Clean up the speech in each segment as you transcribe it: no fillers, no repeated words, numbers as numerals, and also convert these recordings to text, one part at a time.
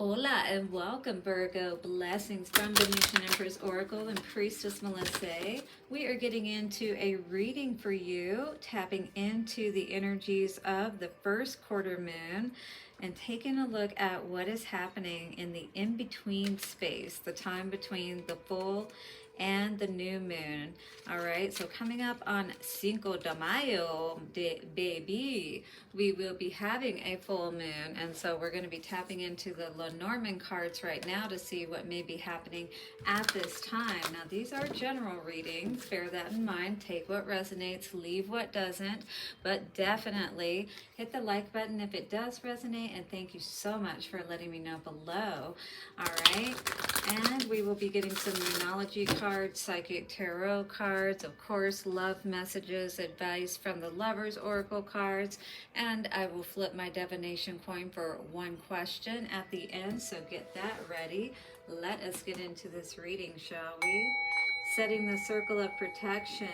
Hola and welcome, Virgo. Blessings from Venetian Empress Oracle and Priestess Melissae. We are getting into a reading for you, tapping into the energies of the first quarter moon and taking a look at what is happening in the in-between space, the time between the full and the new moon. All right, so coming up on Cinco de Mayo, baby, we will be having a full moon, and so we're going to be tapping into the Lenormand cards right now to see what may be happening at this time. Now, these are general readings. Bear that in mind. Take what resonates, leave what doesn't, but definitely hit the like button if it does resonate, and thank you so much for letting me know below. All right, and we will be getting some numerology cards, psychic tarot cards, of course, love messages, advice from the Lovers Oracle cards, and I will flip my divination coin for one question at the end, so get that ready. Let us get into this reading, shall we? Setting the circle of protection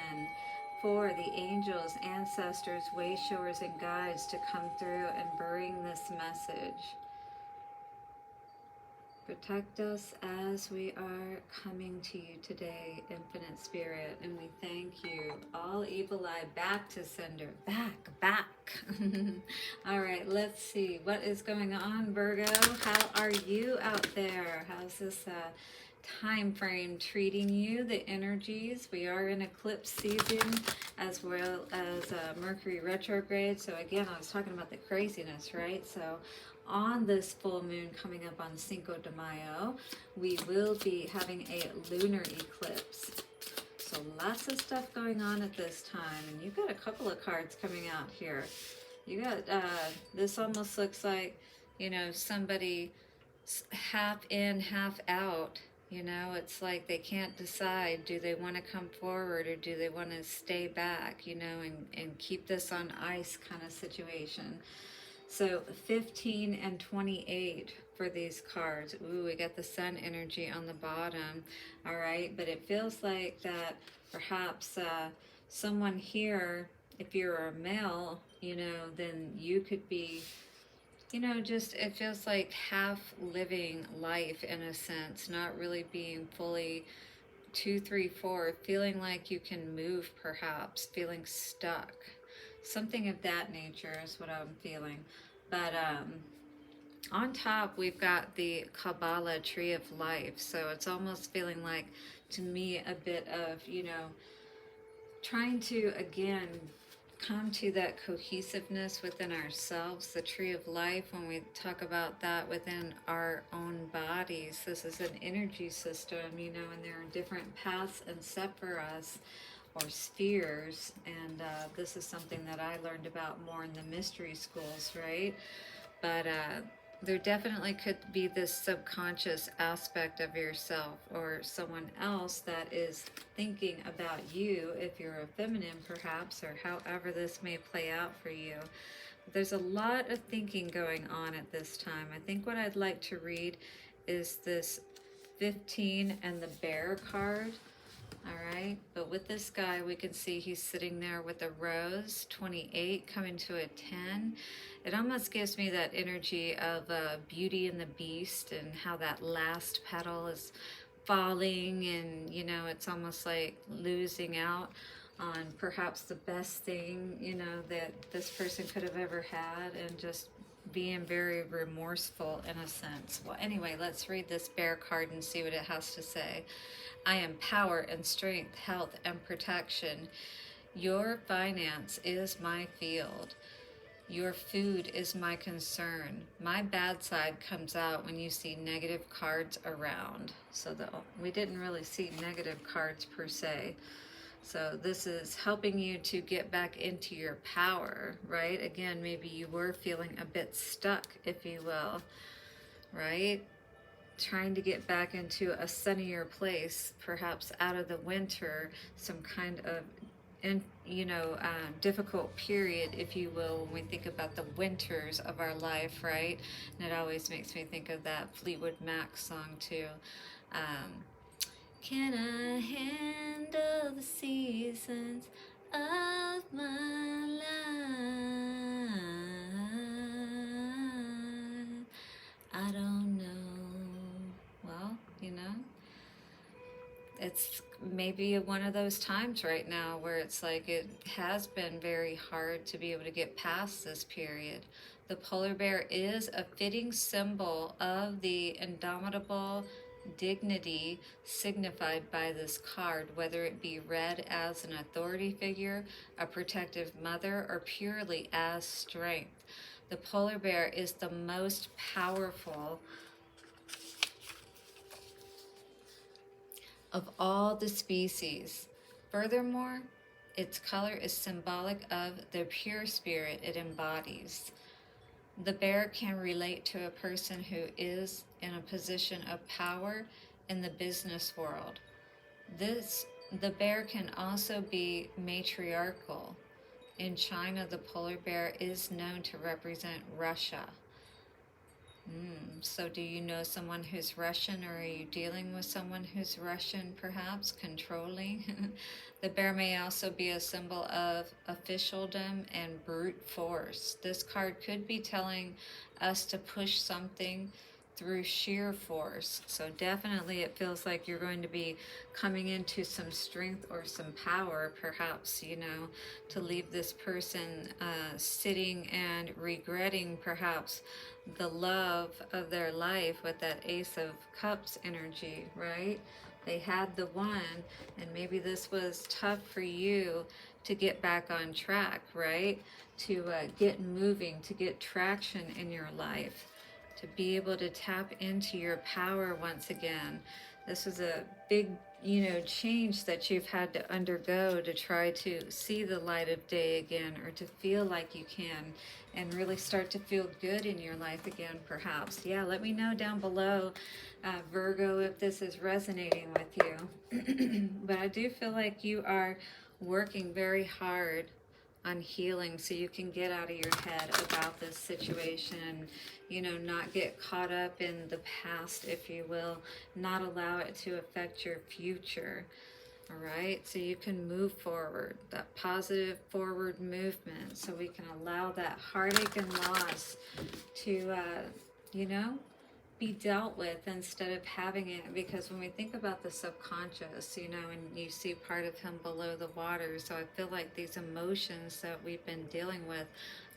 for the angels, ancestors, way showers, and guides to come through and bring this message. Protect us as we are coming to you today, Infinite Spirit, and we thank you. All evil eye back to sender. Back. All right, let's see. What is going on, Virgo? How are you out there? How's this time frame treating you? The energies. We are in eclipse season as well as Mercury retrograde. So again, I was talking about the craziness, right? So on this full moon coming up on Cinco de Mayo, we will be having a lunar eclipse. So lots of stuff going on at this time. And you've got a couple of cards coming out here. You got, this almost looks like, you know, somebody half in, half out. You know, it's like they can't decide, do they want to come forward or do they want to stay back, you know, and keep this on ice kind of situation. So 15 and 28 for these cards. Ooh, we got the sun energy on the bottom. All right, but it feels like that perhaps someone here, if you're a male, you know, then you could be, you know, just it feels like half living life in a sense, not really being fully 2, 3, 4, feeling like you can move perhaps, feeling stuck. Something of that nature is what I'm feeling. But on top, we've got the Kabbalah Tree of Life. So it's almost feeling like, to me, a bit of, you know, trying to, again, come to that cohesiveness within ourselves, the Tree of Life. When we talk about that within our own bodies, this is an energy system, you know, and there are different paths and set for us, or spheres, and this is something that I learned about more in the mystery schools, right? But there definitely could be this subconscious aspect of yourself or someone else that is thinking about you, if you're a feminine perhaps, or however this may play out for you. But there's a lot of thinking going on at this time. I think what I'd like to read is this 15 and the Bear card. All right, but with this guy, we can see he's sitting there with a rose, 28, coming to a 10. It almost gives me that energy of Beauty and the Beast, and how that last petal is falling, and, you know, it's almost like losing out on perhaps the best thing, you know, that this person could have ever had, and just being very remorseful in a sense. Well, anyway, let's read this Bear card and see what it has to say. I am power and strength, health and protection. Your finance is my field. Your food is my concern. My bad side comes out when you see negative cards around. So we didn't really see negative cards per se. So this is helping you to get back into your power, right? Again, maybe you were feeling a bit stuck, if you will, right? Trying to get back into a sunnier place, perhaps out of the winter, some kind of, difficult period, if you will, when we think about the winters of our life, right? And it always makes me think of that Fleetwood Mac song too. Can I handle the seasons of my life? I don't know. it's maybe one of those times right now where it's like it has been very hard to be able to get past this period. The polar bear is a fitting symbol of the indomitable dignity signified by this card, whether it be read as an authority figure, a protective mother, or purely as strength. The polar bear is the most powerful of all the species. Furthermore, its color is symbolic of the pure spirit it embodies. The bear can relate to a person who is in a position of power in the business world. The bear can also be matriarchal. In China, the polar bear is known to represent Russia. So do you know someone who's Russian, or are you dealing with someone who's Russian, perhaps, controlling? The bear may also be a symbol of officialdom and brute force. This card could be telling us to push something through sheer force. So definitely it feels like you're going to be coming into some strength or some power, perhaps, you know, to leave this person sitting and regretting perhaps the love of their life with that Ace of Cups energy, right? They had the one, and maybe this was tough for you to get back on track, right? To get moving, to get traction in your life, to be able to tap into your power once again. This was a big, you know, change that you've had to undergo to try to see the light of day again, or to feel like you can and really start to feel good in your life again, perhaps. Yeah, let me know down below, Virgo, if this is resonating with you. But I do feel like you are working very hard on healing so you can get out of your head about this situation and, you know, not get caught up in the past, if you will, not allow it to affect your future. All right, so you can move forward, that positive forward movement, so we can allow that heartache and loss to, you know, be dealt with instead of having it. Because when we think about the subconscious, you know, and you see part of him below the water, so I feel like these emotions that we've been dealing with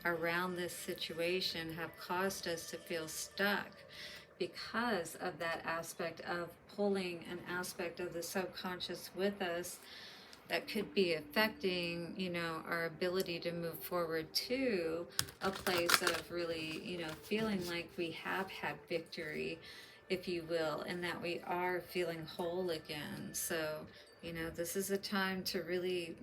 around this situation have caused us to feel stuck because of that aspect of pulling an aspect of the subconscious with us that could be affecting, you know, our ability to move forward to a place of really, you know, feeling like we have had victory, if you will, and that we are feeling whole again. So, you know, this is a time to really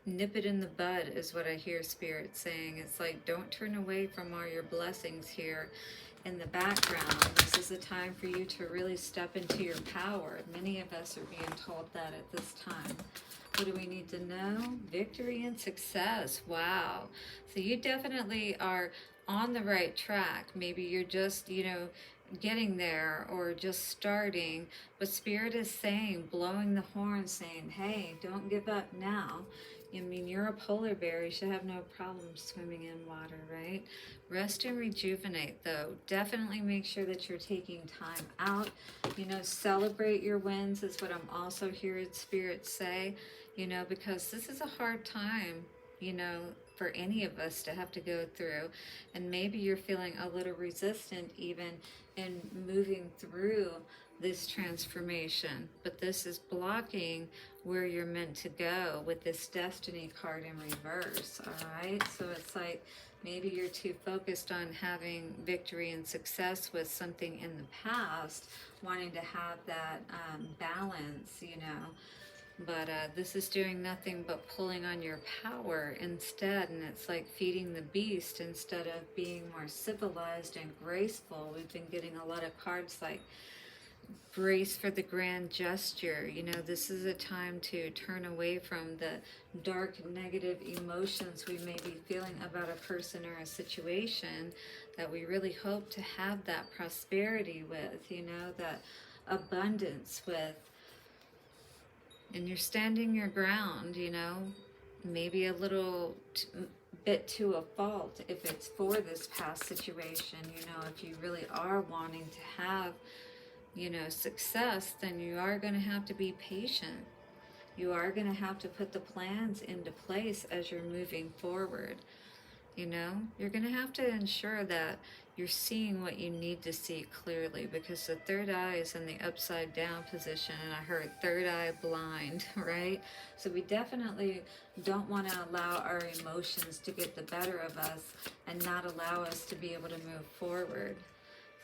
nip it in the bud, is what I hear Spirit saying. It's like, don't turn away from all your blessings here in the background. This is a time for you to really step into your power. Many of us are being told that at this time. What do we need to know? Victory and success. Wow. So you definitely are on the right track. Maybe you're just, you know, getting there or just starting, but Spirit is saying, blowing the horn, saying, hey, don't give up now. I mean, you're a polar bear. You should have no problem swimming in water, right? Rest and rejuvenate, though. Definitely make sure that you're taking time out. You know, celebrate your wins is what I'm also hearing Spirit say, you know, because this is a hard time, you know, for any of us to have to go through. And maybe you're feeling a little resistant even in moving through this transformation, but this is blocking where you're meant to go with this destiny card in reverse. All right, so it's like maybe you're too focused on having victory and success with something in the past, wanting to have that balance, you know. But this is doing nothing but pulling on your power instead, and it's like feeding the beast instead of being more civilized and graceful. We've been getting a lot of cards like brace for the grand gesture. You know, this is a time to turn away from the dark negative emotions we may be feeling about a person or a situation that we really hope to have that prosperity with, you know, that abundance with. And you're standing your ground, you know, maybe a little bit to a fault if it's for this past situation, you know, if you really are wanting to have success, then you are going to have to be patient. You are going to have to put the plans into place as you're moving forward. You're going to have to ensure that you're seeing what you need to see clearly, because the third eye is in the upside down position, and I heard third eye blind, right? So we definitely don't want to allow our emotions to get the better of us and not allow us to be able to move forward.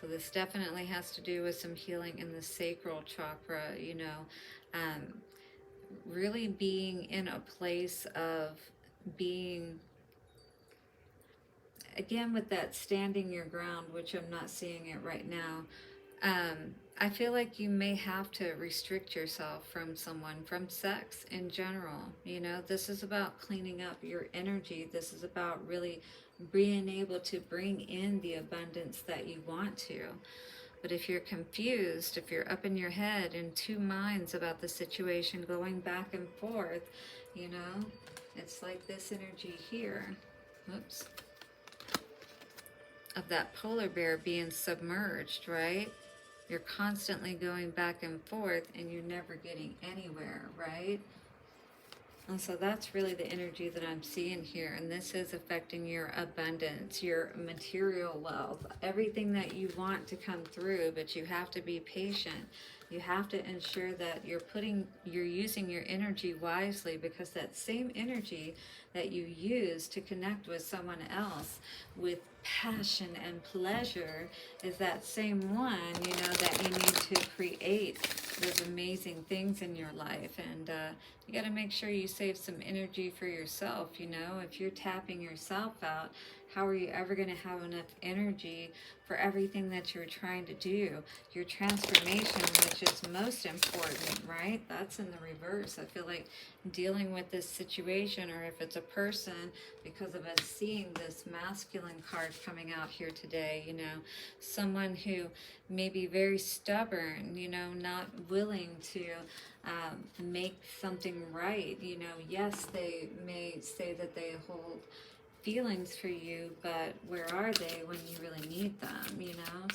So this definitely has to do with some healing in the sacral chakra, really being in a place of being, again, with that standing your ground, which I'm not seeing it right now. I feel like you may have to restrict yourself from someone, from sex in general. This is about cleaning up your energy. This is about really being able to bring in the abundance that you want to. But if you're confused, if you're up in your head in two minds about the situation, going back and forth, it's like this energy here. Whoops. Of that polar bear being submerged, right? You're constantly going back and forth and you're never getting anywhere, right? And so that's really the energy that I'm seeing here. And this is affecting your abundance, your material wealth, everything that you want to come through, but you have to be patient. You have to ensure that you're using your energy wisely, because that same energy that you use to connect with someone else with passion and pleasure is that same one, that you need to create those amazing things in your life. And you got to make sure you save some energy for yourself. If you're tapping yourself out, how are you ever going to have enough energy for everything that you're trying to do? Your transformation, which is most important, right? That's in the reverse. I feel like dealing with this situation, or if it's a person, because of us seeing this masculine card coming out here today, someone who may be very stubborn, not willing to make something right. Yes, they may say that they hold feelings for you, but where are they when you really need them?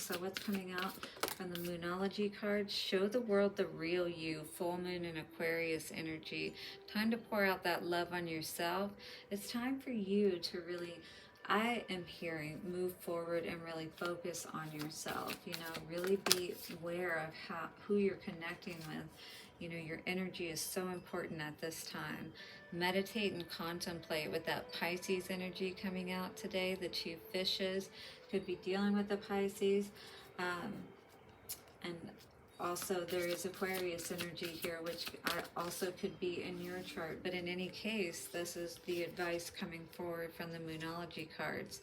So what's coming out from the Moonology card? Show the world the real you. Full moon and Aquarius energy. Time to pour out that love on yourself. It's time for you to really, I am hearing, move forward and really focus on yourself. Really be aware of who you're connecting with. Your energy is so important at this time. Meditate and contemplate with that Pisces energy coming out today. The two fishes could be dealing with the Pisces. And also there is Aquarius energy here, which also could be in your chart. But in any case, this is the advice coming forward from the Moonology cards.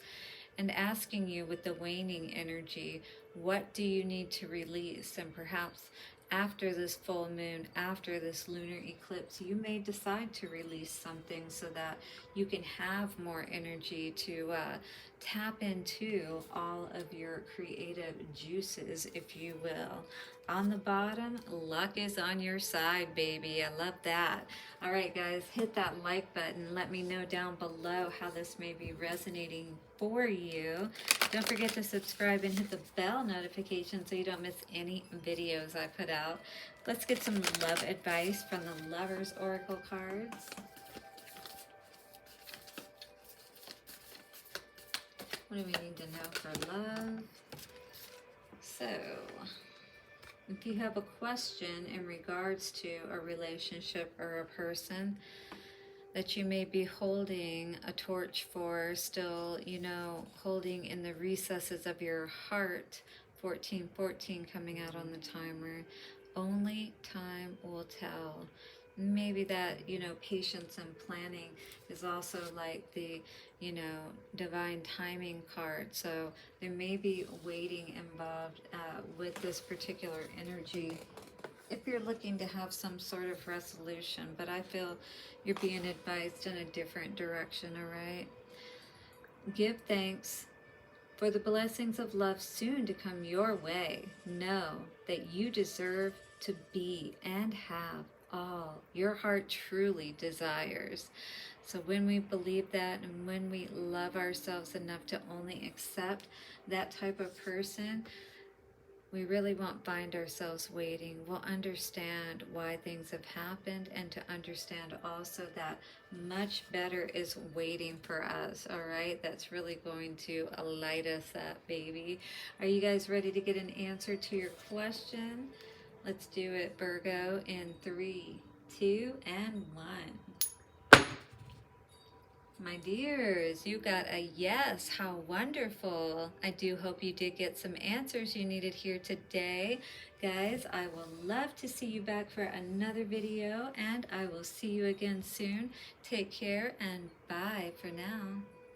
And asking you with the waning energy, what do you need to release? And perhaps after this full moon, after this lunar eclipse, you may decide to release something so that you can have more energy to tap into all of your creative juices, if you will. On the bottom, luck is on your side, baby. I love that. All right, guys, hit that like button. Let me know down below how this may be resonating for you. Don't forget to subscribe and hit the bell notification so you don't miss any videos I put out. Let's get some love advice from the Lovers Oracle cards. What do we need to know for love? So, if you have a question in regards to a relationship or a person that you may be holding a torch for, still, holding in the recesses of your heart, 1414 coming out on the timer, only time will tell. Maybe that, patience and planning is also like the, divine timing card. So there may be waiting involved with this particular energy if you're looking to have some sort of resolution. But I feel you're being advised in a different direction, all right? Give thanks for the blessings of love soon to come your way. Know that you deserve to be and have all your heart truly desires. So when we believe that, and when we love ourselves enough to only accept that type of person, we really won't find ourselves waiting. We'll understand why things have happened, and to understand also that much better is waiting for us, all right? That's really going to light us up, baby. Are you guys ready to get an answer to your question? Let's do it, Virgo, in 3, 2, and 1. My dears, you got a yes. How wonderful. I do hope you did get some answers you needed here today. Guys, I will love to see you back for another video, and I will see you again soon. Take care, and bye for now.